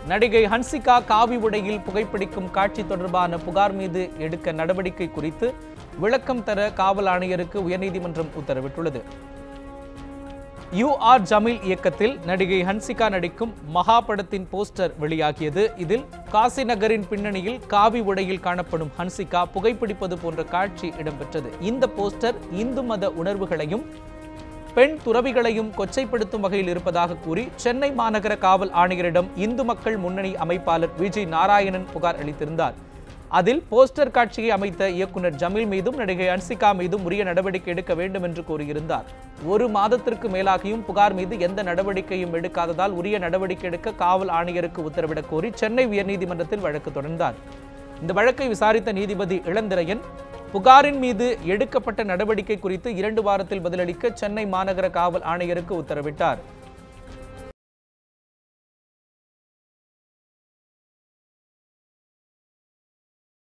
நடிகை ஹன்சிகா காவி உடையில் புகைப்பிடிக்கும் காட்சி தொடர்பான புகார் மீது எடுக்க நடவடிக்கை குறித்து விளக்கம் தர காவல் ஆணையருக்கு உயர்நீதிமன்றம் உத்தரவிட்டுள்ளது. UR ஜமீல் இயக்கத்தில் நடிகை ஹன்சிகா நடிக்கும் மகா படத்தின் போஸ்டர் வெளியாகியது. இதில் காசி நகரின் பின்னணியில் காவி உடையில் காணப்படும் ஹன்சிகா புகைப்பிடிப்பது போன்ற காட்சி இடம்பெற்றது. இந்த போஸ்டர் இந்து மத உணர்வுகளையும் பெண் துறவிகளையும் கொச்சைப்படுத்தும் வகையில் இருப்பதாக கூறி சென்னை மாநகர காவல் ஆணையரிடம் இந்து மக்கள் முன்னணி அமைப்பாளர் விஜய் நாராயணன் புகார் அளித்திருந்தார். அதில் போஸ்டர் காட்சியை அமைத்த இயக்குனர் ஜமீல் மீதும் நடிகை ஹன்சிகா மீதும் உரிய நடவடிக்கை எடுக்க வேண்டும் என்று கூறியிருந்தார். ஒரு மாதத்திற்கு மேலாகியும் புகார் மீது எந்த நடவடிக்கையும் எடுக்காததால் உரிய நடவடிக்கை எடுக்க காவல் ஆணையருக்கு உத்தரவிடக் கோரி சென்னை உயர்நீதிமன்றத்தில் வழக்கு தொடர்ந்தார். இந்த வழக்கை விசாரித்த நீதிபதி இளந்திரையன் புகாரின் மீது எடுக்கப்பட்ட நடவடிக்கை குறித்து 2 வாரத்தில் பதிலளிக்க சென்னை மாநகர காவல் ஆணையருக்கு உத்தரவிட்டார்.